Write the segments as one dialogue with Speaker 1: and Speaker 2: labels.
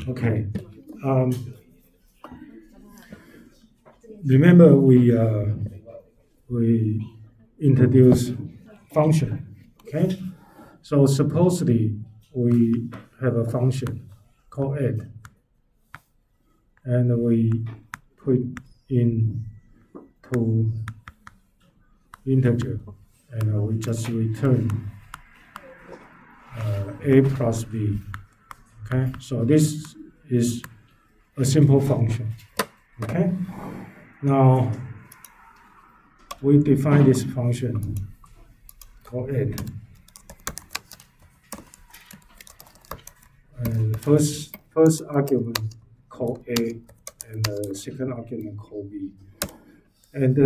Speaker 1: Okay. Remember we introduce function. Okay. So supposedly we have a function called add, and we put in to integer, and we just return a plus b. Okay, so this is a simple function. Okay, now we define this function called add. And first argument called a, and the second argument called b. And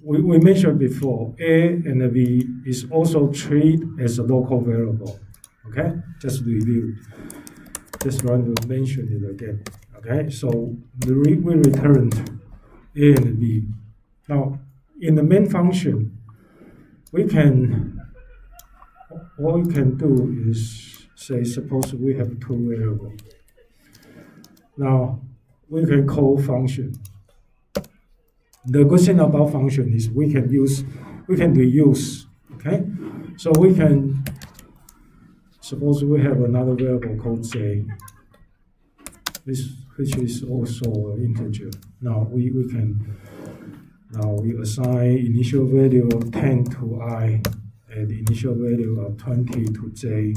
Speaker 1: we mentioned before, a and b is also treated as a local variable. Okay, just review. Just want to mention it again. Okay, so we returned a and b. Now, in the main function, what we can do is say, suppose we have two variables. Now, we can call function. The good thing about function is we can reuse. Okay, so we can suppose we have another variable called j, which is also an integer. Now we assign initial value of 10 to I and initial value of 20 to j.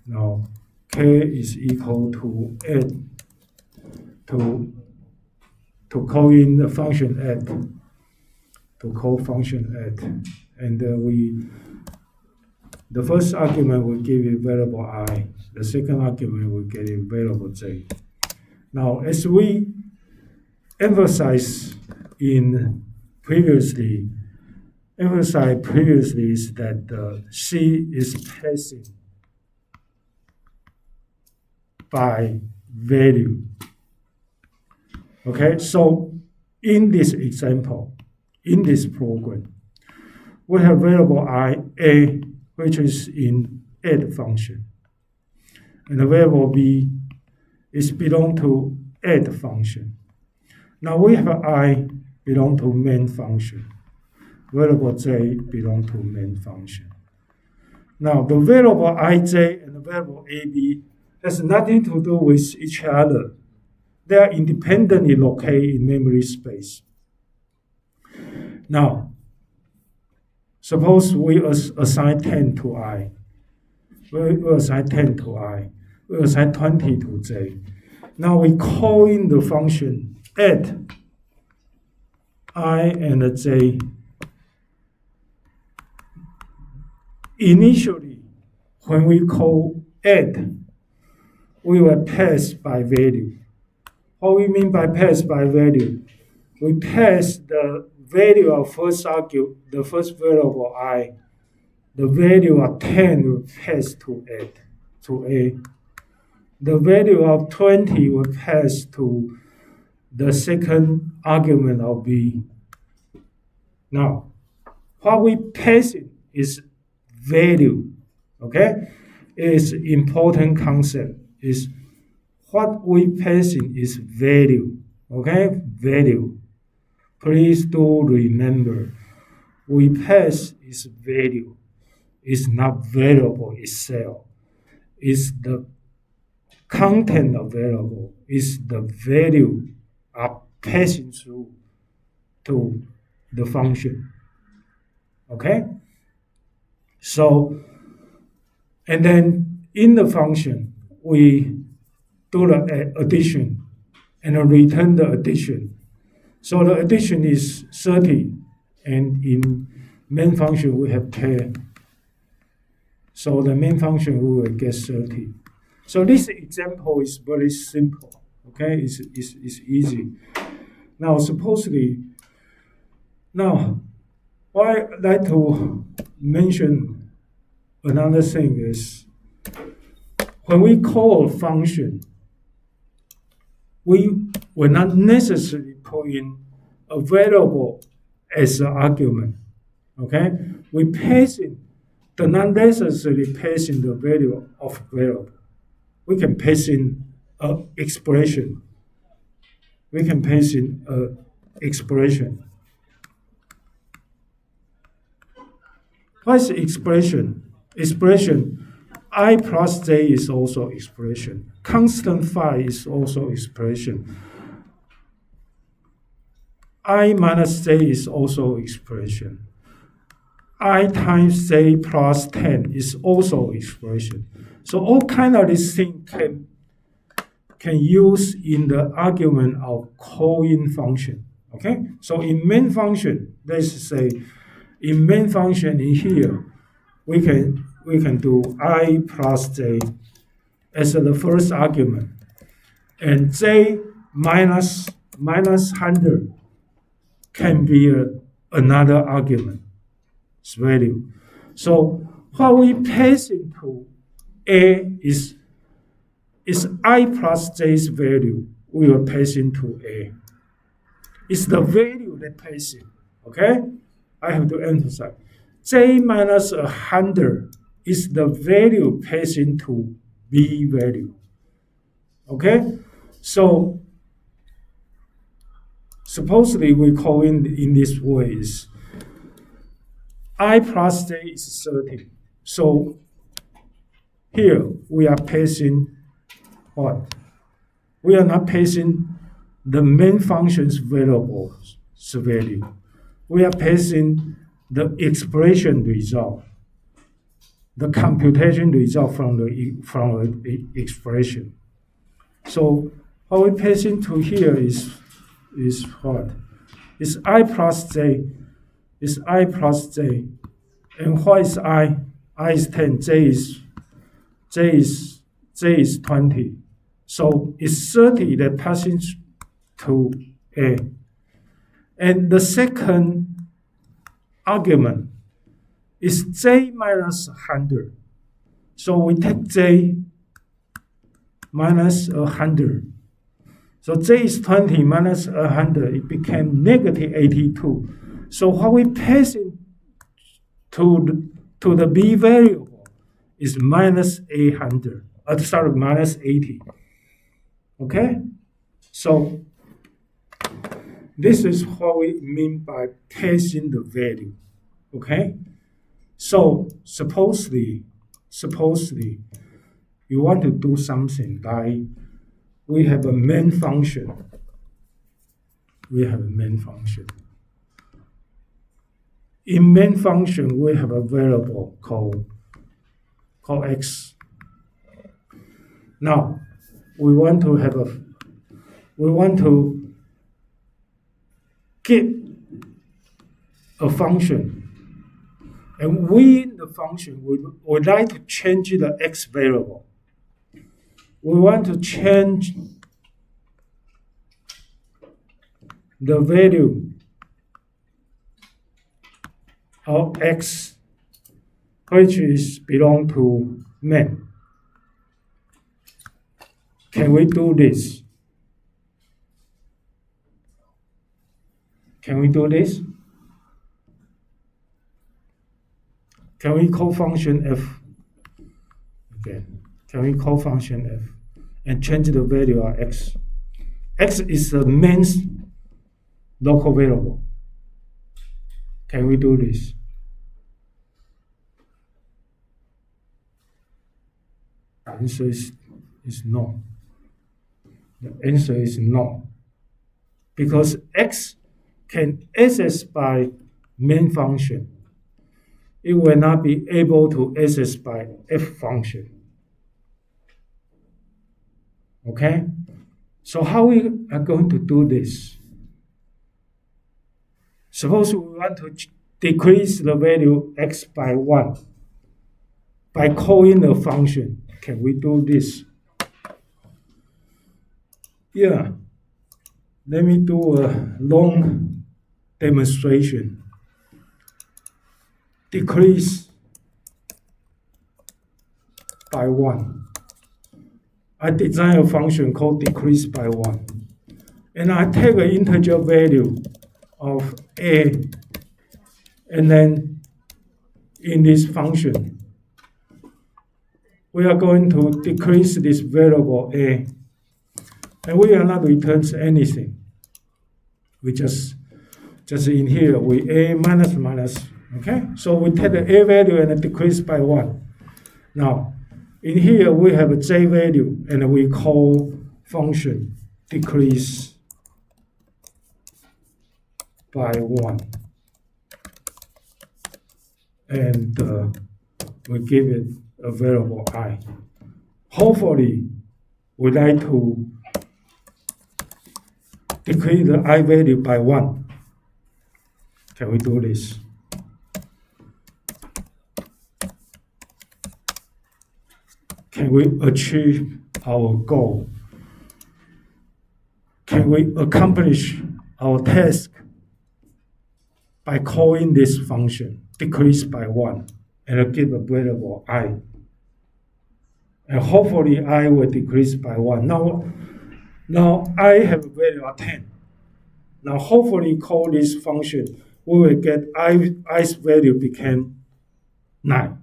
Speaker 1: Now k is equal to add to call in the function add, to call function add, and the first argument will give you variable I, the second argument will give you variable j. Now, as we emphasized previously, is that C is passing by value. Okay, so in this example, in this program, we have variable I, A, which is in add function, and the variable B is belong to add function. Now we have I belong to main function, variable J belong to main function. Now the variable ij and the variable AB has nothing to do with each other. They are independently located in memory space. Now, suppose we assign 10 to I. We assign 10 to I. We assign 20 to j. Now we call in the function add I and j. Initially, when we call add, we will pass by value. What we mean by pass by value? We pass the value of the first variable I, the value of 10 will pass to A. The value of 20 will pass to the second argument of B. Now, what we pass in is value. Okay? It's important concept. Is what we pass in is value. Okay? Value. Please do remember, we pass is value. It's not variable itself. It's the content of variable. It's the value of passing through to the function. Okay? So, and then in the function, we do the addition and return the addition. So the addition is 30, and in main function we have 10. So the main function we will get 30. So this example is very simple. Okay, it's easy. Now supposedly, what I'd like to mention another thing is when we call a function, we will not necessarily put in a variable as an argument. Okay, we pass in the not necessarily pass in the value of variable. We can pass in an expression. We can pass in an expression. What is expression? Expression. I plus j is also expression. Constant phi is also expression. I minus j is also expression. I times j plus 10 is also expression. So all kind of these things can use in the argument of Cohen function. Okay? So in main function, let's say in main function in here, we can do I plus j as the first argument, and j minus 100 can be another argument value. So what we pass into A is I plus j's value. We will pass into A. It's the value that pass in. Okay? I have to emphasize. J minus 100 is the value passed into B value. Okay? So supposedly we call in this way is I plus j is 30. So here we are passing what? We are not passing the main function's variable's value. We are passing the expression result, the computation result from the expression. So what we pass into here is what? Is I plus j. Is I plus j. And what is I? I is 10. J is 20. So it's 30 that passes to A. And the second argument is j minus 100. So we take j minus 100. So j is 20 minus 100. It became negative 82. So what we pass in to the B variable is minus 800. Minus 80. Okay? So this is what we mean by passing the value. Okay? So supposedly you want to do something like we have a main function. In main function, we have a variable called x. Now, we want to get a function, and within the function, we would like to change the x variable. We want to change the value of x, which is belong to main. Can we do this? Can we do this? Can we call function f? Okay. Can we call function f and change the value of x? X is the main local variable. Can we do this? The answer is no. The answer is no. Because x can access by main function. It will not be able to access by f function. Okay? So how we are going to do this? Suppose we want to decrease the value x by 1 by calling a function. Can we do this? Yeah. Let me do a long demonstration. Decrease by 1. I design a function called decrease by 1. And I take an integer value of a And then in this function, we are going to decrease this variable a, and we are not returns anything. We just in here, we a minus, okay? So we take the a value and decrease by 1. Now, in here, we have a j value, and we call function decrease by 1. And we give it a variable I. Hopefully, we like to decrease the I value by 1. Can we do this? Can we achieve our goal? Can we accomplish our task by calling this function decrease by 1 and give a variable I? And hopefully I will decrease by 1. Now I have a value of 10. Now hopefully call this function, we will get i's value became 9.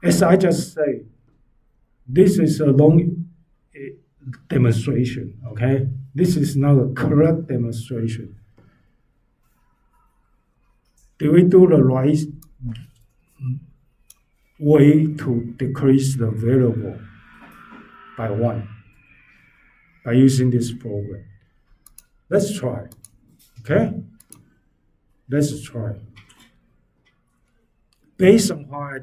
Speaker 1: As I just say, this is a long demonstration, okay? This is not a correct demonstration. Do we do the right way to decrease the variable by 1 by using this program? Let's try, okay? Let's try. Based on what I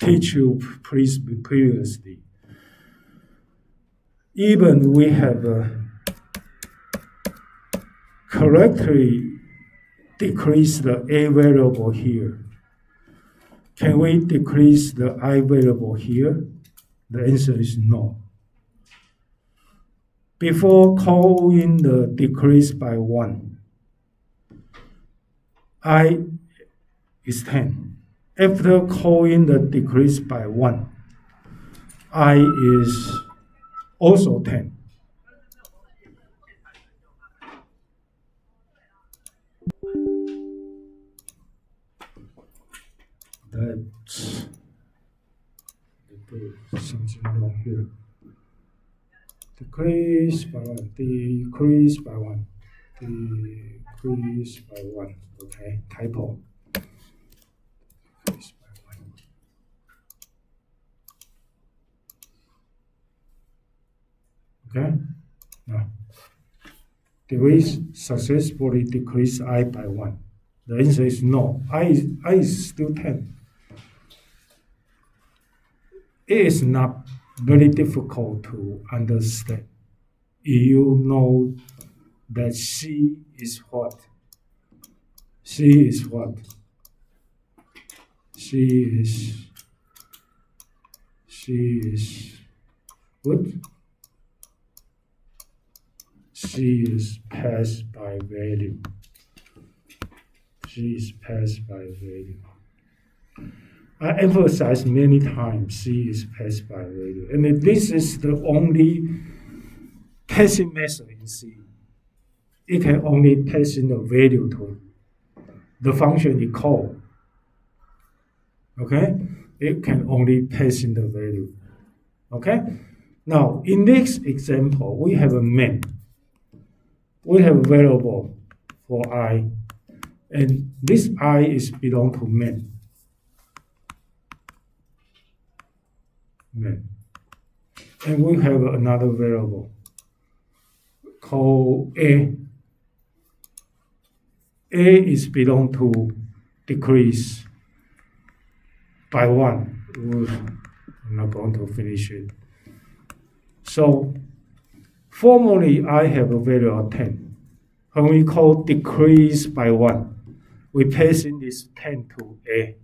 Speaker 1: teach you previously, even we have correctly decreased the a variable here. Can we decrease the I variable here? The answer is no. Before calling the decrease by 1, I is 10. After calling the decrease by 1, I is also 10. That's something wrong here. Decrease by 1, decrease by 1, decrease by 1. Okay, typo. Decrease by 1. Okay, now, did we successfully decrease I by 1? The answer is no. I is still 10. It is not very difficult to understand. You know that C is what? C is what? C is what? C is passed by value. C is passed by value. I emphasize many times C is passed by value. And this is the only passing method in C. It can only pass in the value to the function you call. Okay? It can only pass in the value. Okay? Now, in this example, we have a main. We have a variable for I, and this I is belong to main. And we have another variable called A. A is belong to decrease by 1. I'm not going to finish it. So formally, I have a value of 10. When we call decrease by 1, we pass in this 10 to A.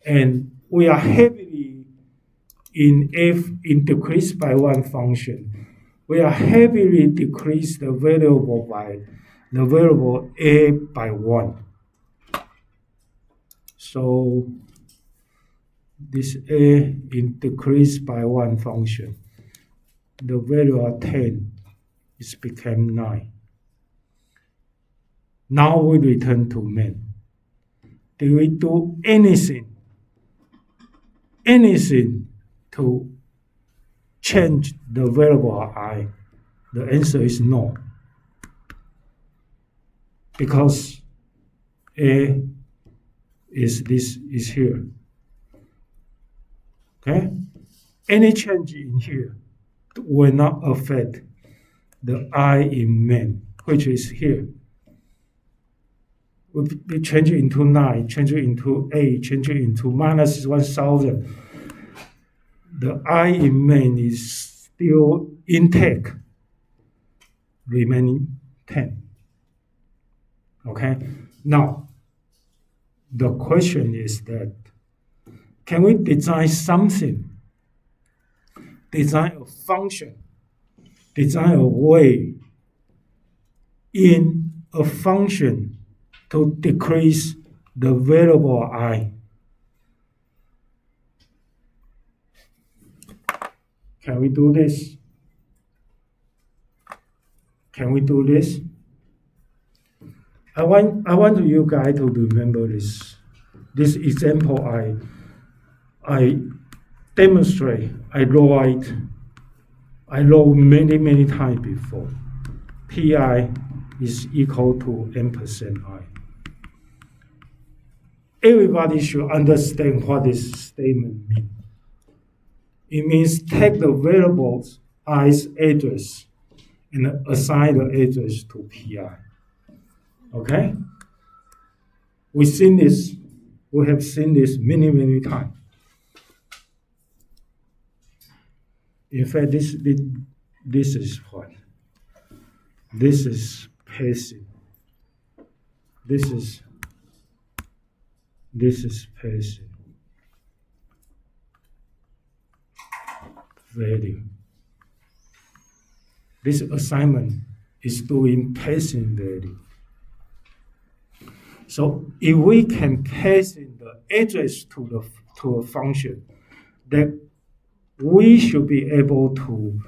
Speaker 1: And we are heavily in decrease by 1 function. We are heavily decrease the variable A by 1. So this A in decrease by 1 function, the value of 10 is become 9. Now we return to main. Do we do anything to change the variable I? The answer is no. Because A is here. Okay? Any change in here will not affect the I in main, which is here. We change it into 9, change it into 8, change it into minus 1000. The I in main is still intact, remaining 10. Okay? Now, the question is that, can we design something, design a function, design a way in a function to decrease the variable I? Can we do this? Can we do this? I want you guys to remember this example I demonstrate. I wrote many times before. Pi is equal to n% I. Everybody should understand what this statement means. It means take the variables i's address and assign the address to Pi. Okay? We have seen this many times. In fact, this is what? This is passive. This is passive. Value. This assignment is doing passive value. So if we can pass in the address to a function, then we should be able to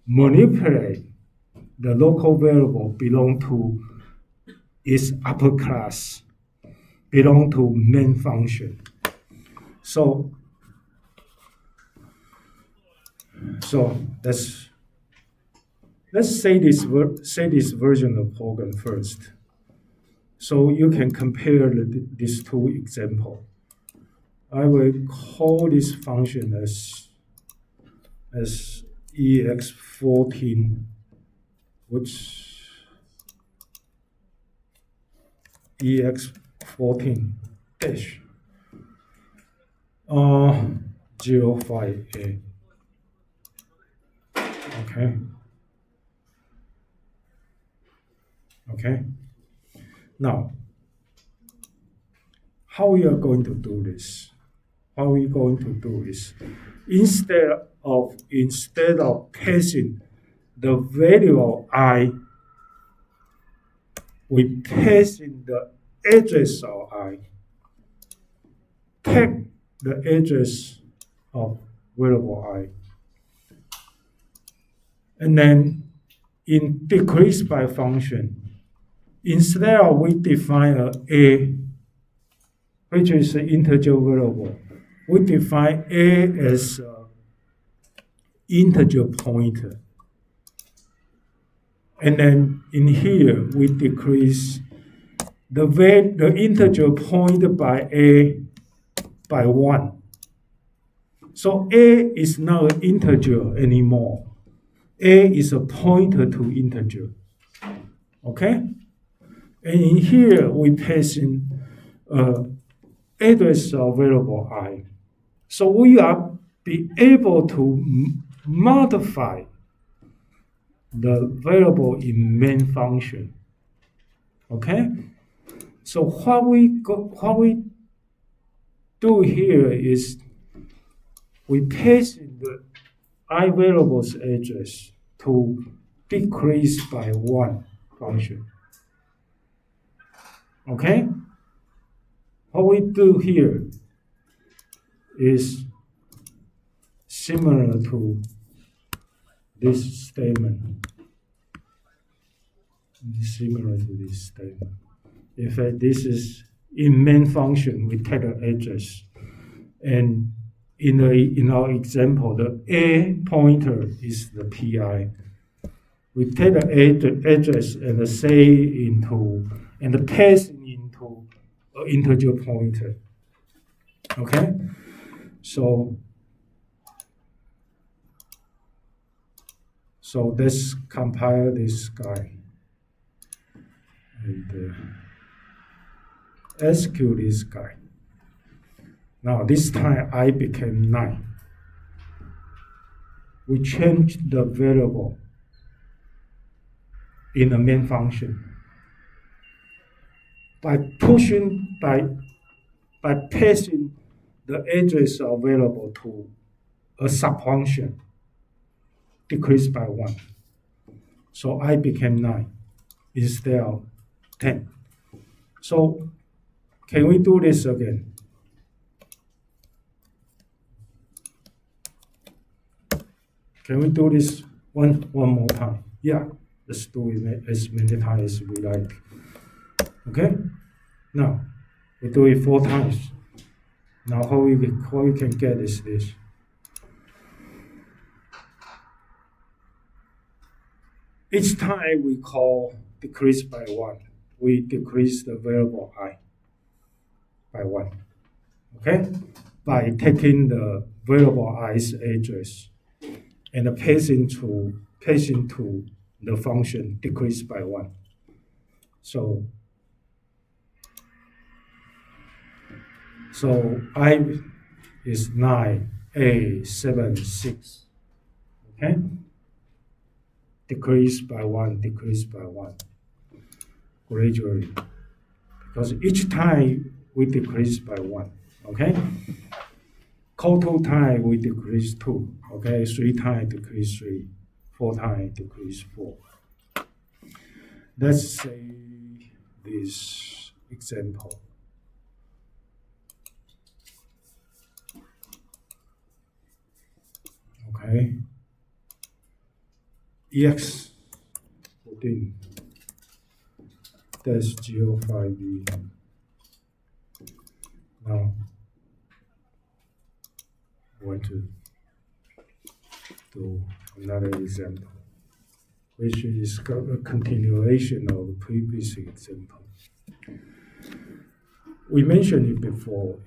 Speaker 1: manipulate the local variable belong to its upper class, belong to main function. So let's say this version of program first, so you can compare these two examples. I will call this function as ex14, which ex14 dash 05A. Okay. Now, how we are going to do this? How are we going to do this? Instead of passing the value of I, we pass in the address of I. Take the address of variable I. And then in decrease by function, instead of we define a, which is an integer variable, we define a as an integer pointer. And then in here, we decrease the integer pointed by a by 1. So a is not an integer anymore. A is a pointer to integer. Okay? And in here, we pass in address of variable I. So we are be able to modify the variable in main function. Okay? So what we do here is we pass in the I variable's address to decrease by 1 function. Okay? What we do here is similar to this statement. If this is in main function, we take the address. And in our example, the A pointer is the PI. We take the address and say into, and pass into an integer pointer. Okay? So let's compile this guy. And execute this guy. Now this time I became 9. We changed the variable in the main function by passing the address of variable to a subfunction, decreased by 1. So I became 9 instead of 10. So can we do this again? Can we do this one more time? Yeah, let's do it as many times as we like. Okay? Now, we do it 4 times. Now, how we can get is this. Each time we call decrease by 1, we decrease the variable I by 1. Okay? By taking the variable i's address and passing to the function decrease by 1. So I is 9, A, 7, 6. Okay? Decrease by 1, decrease by 1. Gradually. Because each time we decrease by 1. Okay? Call 2 times we decrease 2. Okay? 3 times decrease 3. 4 times decrease 4. Let's say this example. Okay? EX 14 dash 05B. Now, I want to do another example, which is a continuation of the previous example. We mentioned it before.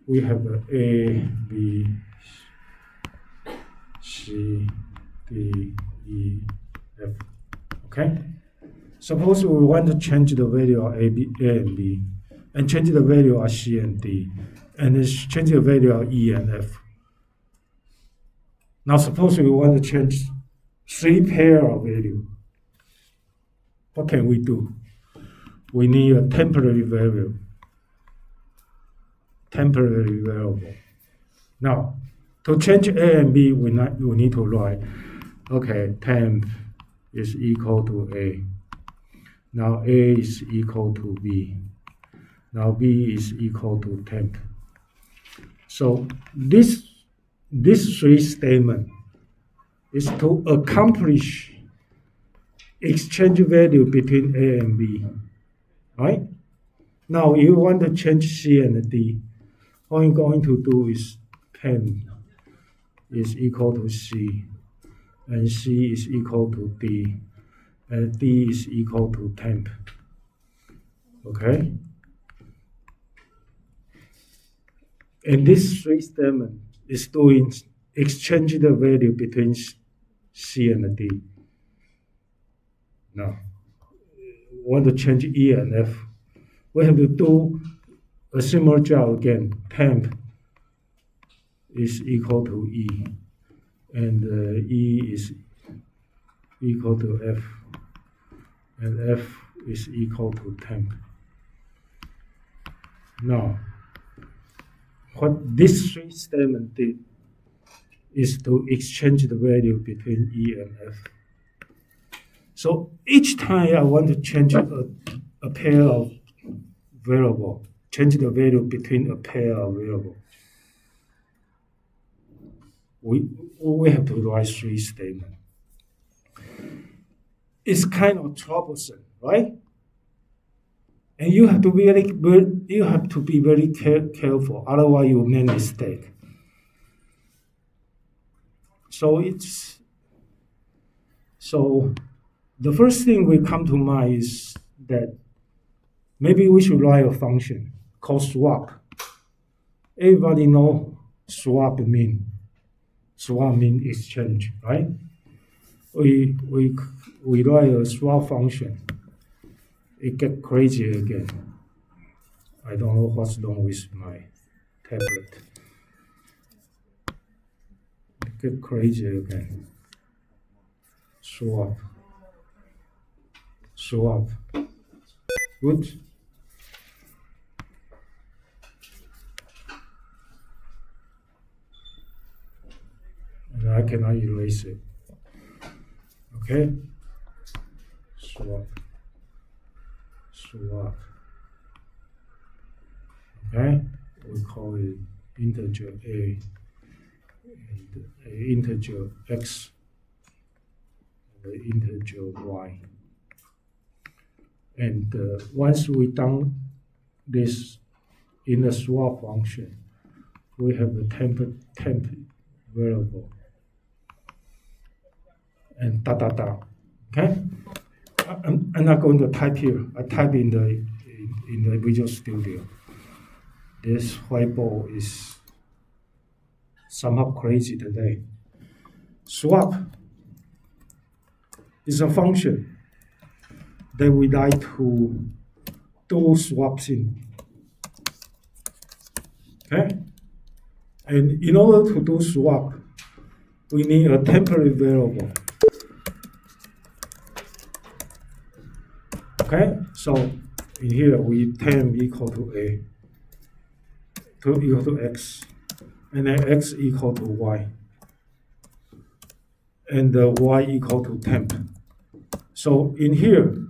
Speaker 1: We have A, B, C, D, E, F. Okay? Suppose we want to change the value of A and B, and change the value of C and D, and then change the value of E and F. Now suppose we want to change 3 pair of value. What can we do? We need a temporary variable. Now, to change A and B, we need to write, okay, temp is equal to A. Now A is equal to B. Now B is equal to temp. So this 3 statement is to accomplish exchange value between A and B, right? Now you want to change C and D. All you're going to do is temp is equal to C, and C is equal to D, and D is equal to temp. Okay? And this 3 statement is doing exchange the value between C and D. Now, want to change E and F. We have to do a similar job again. Temp is equal to E, and E is equal to F, and F is equal to temp. Now, what this 3 statement did is to exchange the value between E and F. So each time I want to change a pair of variable, change the value between a pair of variable, we have to write 3 statements. It's kind of troublesome, right? And you have to be very careful, otherwise you make mistake. So the first thing we come to mind is that maybe we should write a function called swap. Everybody know swap mean exchange, right? We write a swap function. It get crazy again. I don't know what's wrong with my tablet. It get crazy again. Swap. Good. And I cannot erase it. Okay. Swap. Okay. We call it integer a and integer x and integer y. And once we done this in the swap function, we have a temp variable and okay. I'm not going to type here. I type in the Visual Studio. This whiteboard is somehow crazy today. Swap is a function that we like to do swaps in. Okay? And in order to do swap, we need a temporary variable. Okay? So in here we temp equal to a, equal to x, and then x equal to y, and y equal to temp. So in here,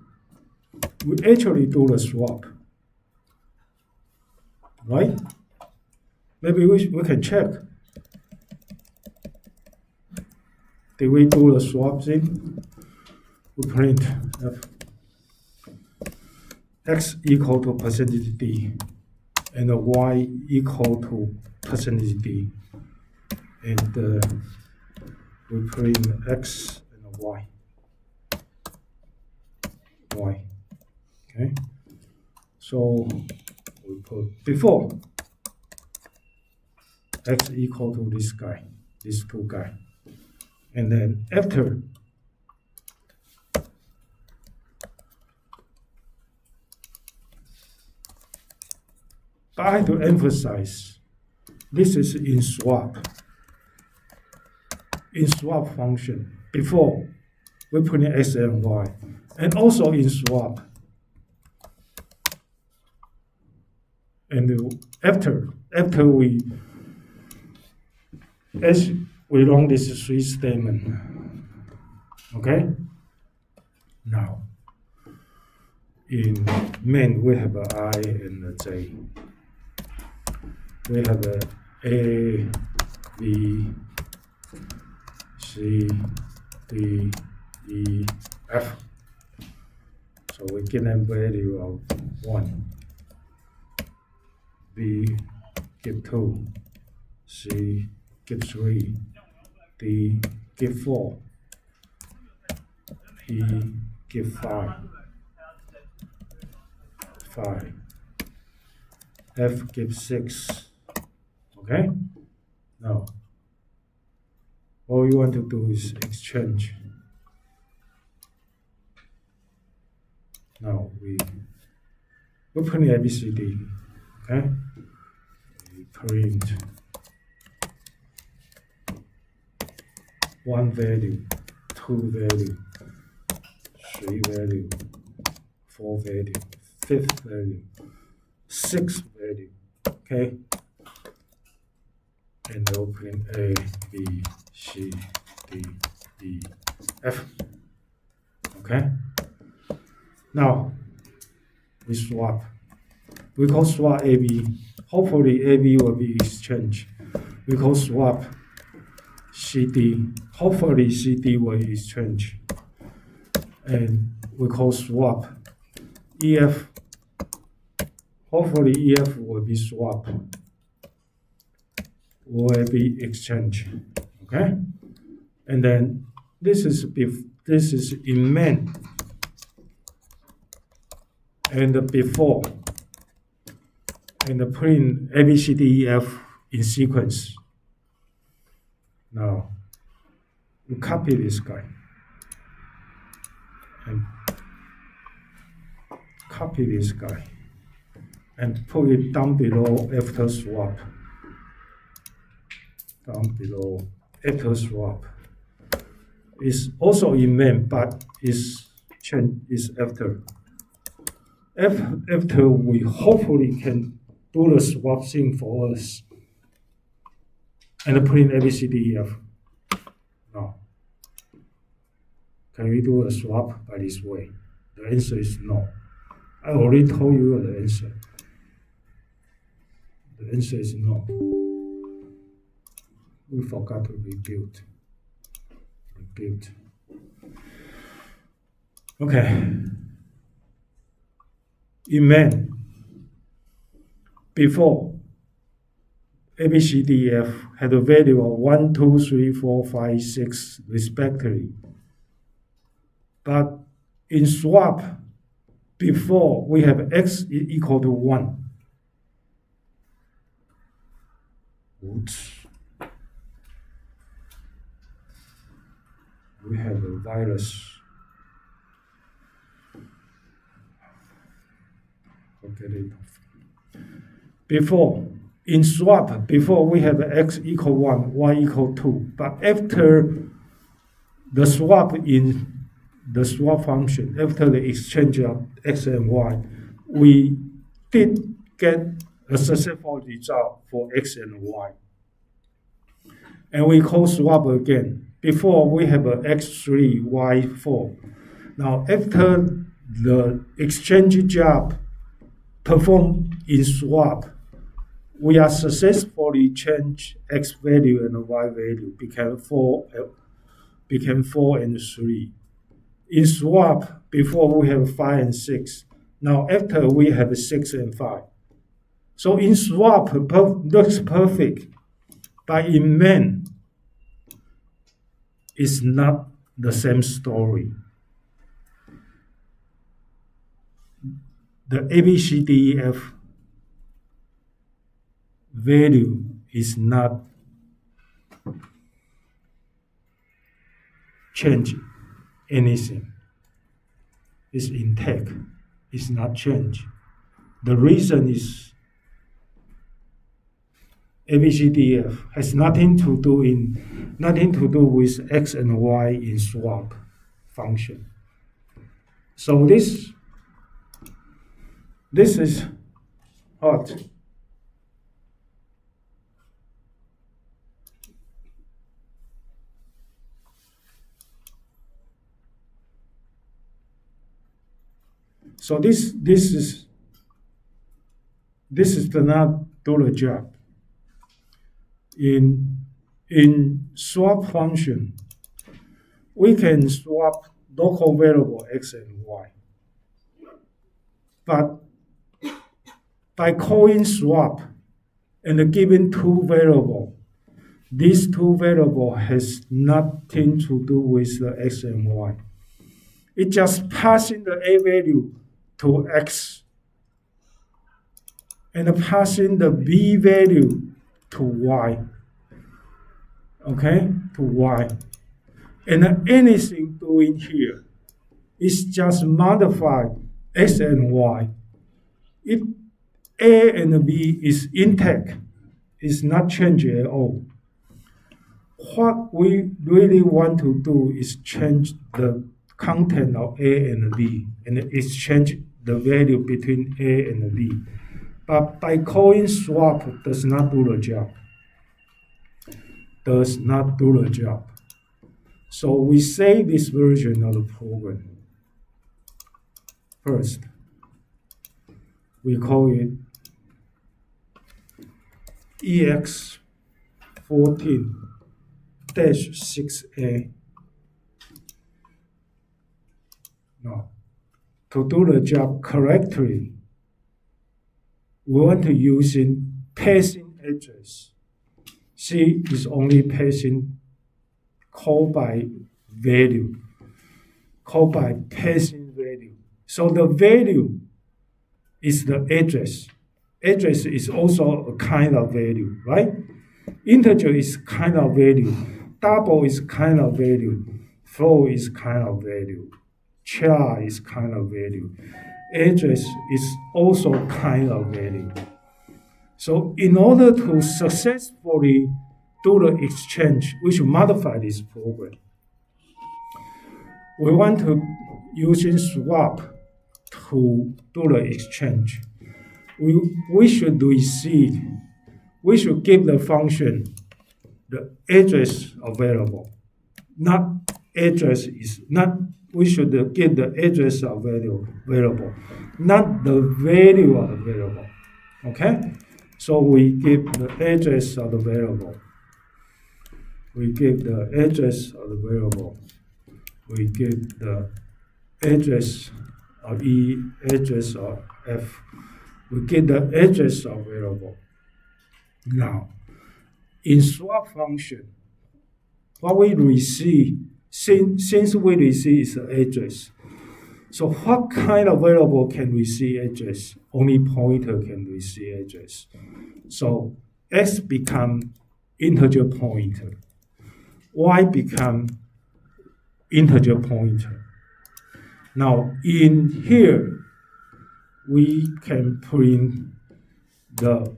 Speaker 1: we actually do the swap, right? Maybe we can check. Did we do the swap thing? We print x equal to percentage %d, and y equal to percentage %d, and we print x and y. Okay, so we put before x equal to this guy, these two guys, and then after but I have to emphasize this is in swap function. Before we put in x and y, and also in swap. And after we run this switch statement, okay? Now, in main we have a I and a J. We have a B, C, D, E, F. So we give them value of 1. B give 2, C give 3, D give 4, E give 5, F give 6. Okay? Now, all you want to do is exchange. Now we open the ABCD. Okay? We print 1 value, 2 value, 3 value, 4 value, 5th value, 6th value. Okay? And open A, B, C, D, E, F. Okay? Now we swap. We call swap AB. Hopefully AB will be exchanged. We call swap CD. Hopefully CD will exchange. And we call swap EF hopefully EF will be swap, will be exchange. Okay, and then this is in main and before, and print ABCDEF in sequence. Now you copy this guy and copy this guy and put it down below after swap. Down below after swap. It's also in main, but is after. After we hopefully can do the swap thing for us and print ABCDEF. No. Can we do a swap by this way? The answer is no. I already told you the answer. The answer is no. We forgot to rebuild. Okay. In main, before ABCDEF had a value of 1, 2, 3, 4, 5, 6 respectively. But in swap, before we have x equal to 1. Oops. We have a virus. Forget it. Before, in swap, before we have x equal 1, y equal 2. But after the swap in the swap function, after the exchange of x and y, we did get a successful result for x and y. And we call swap again. Before we have a x3, y4. Now after the exchange job performed in swap, we are successfully change x value and y value became 4 and 3. In swap, before we have 5 and 6. Now after we have 6 and 5. So in swap looks perfect, but in main, it's not the same story. The ABCDEF value is not changing anything. It's intact. It's not changed. The reason is ABCDEF has nothing to do with x and y in swap function. So this is what? So this does not do the job. In swap function, we can swap local variable x and y. But by calling swap and giving two variables, these two variables has nothing to do with the x and y. It just passing the a value to x and passing the b value to y. Okay, to y. And anything doing here is just modify x and y. If a and b is intact, it's not changing at all. What we really want to do is change the content of a and b and exchange the value between a and b. But by calling swap does not do the job. Does not do the job. So we save this version of the program. First, we call it EX14-6A. Now, to do the job correctly, we want to use in passing address. C is only passing called by value, called by passing value. So the value is the address. Address is also a kind of value, right? Integer is kind of value. Double is kind of value. Float is kind of value. Char is kind of value. Address is also kind of value. So in order to successfully do the exchange, we should modify this program. We want to using swap to do the exchange. We should give the function the address available. Not address is not, we should give the address available, not the value available. Okay? So we give the address of the variable. We give the address of the variable. We give the address of E, address of F. We get the address of variable. Now, in swap function, what we receive, since we receive is the address, so what kind of variable can receive address? Only pointer can receive address. So X become integer pointer. Y become integer pointer. Now in here, we can print the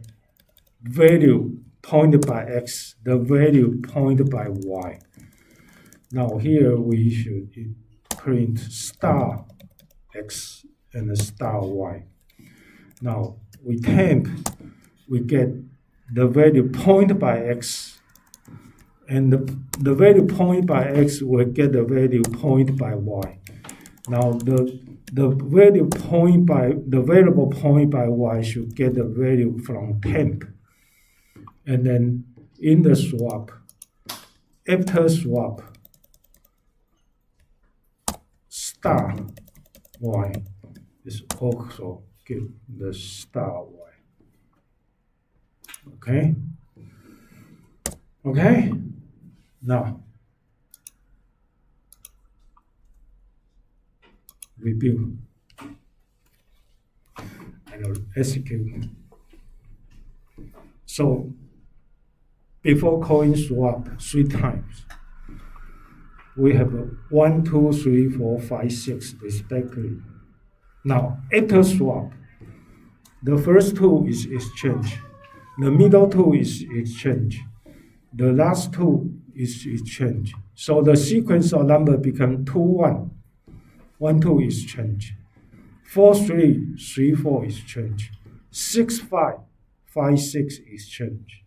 Speaker 1: value pointed by X, the value pointed by Y. Now here we should print star X and star Y. Now we temp, we get the value pointed by X, and the value pointed by X will get the value pointed by Y. Now the value point by the variable point by Y should get the value from temp. And then in the swap, after swap, star Y is also give the star Y. Okay? Okay? Now, review and execute. So, before calling swap 3 times, we have 1, 2, 3, 4, 5, 6 respectively. Now, after swap, the first 2 is exchange, the middle 2 is exchange, the last 2 is exchange. So the sequence of number become 2, 1, 1, 2 is change. 4, 3, 3, 4 is change. 6, 5, 5, 6 is change.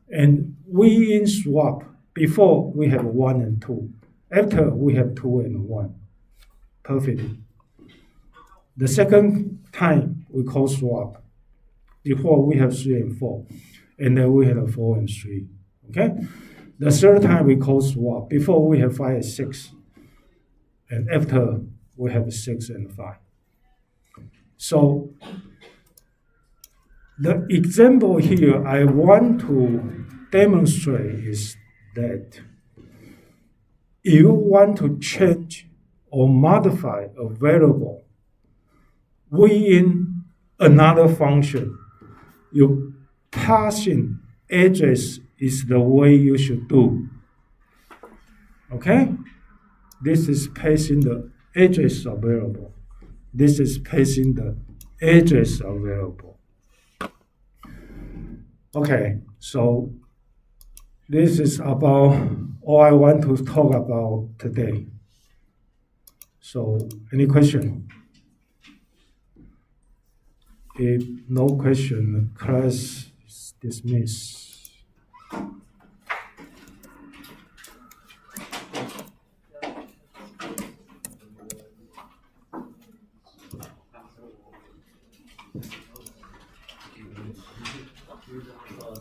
Speaker 1: And we in swap, before we have 1 and 2. After we have 2 and 1. Perfectly. The second time we call swap. Before we have 3 and 4. And then we have 4 and 3. Okay? The third time we call swap. Before we have 5 and 6. And after we have 6 and 5. So the example here I want to demonstrate is that if you want to change or modify a variable within another function, you passing address is the way you should do. Okay? This is passing the address of variable. This is passing the address of variable. Okay, so this is about all I want to talk about today. So, any question? If no question, class is dismissed.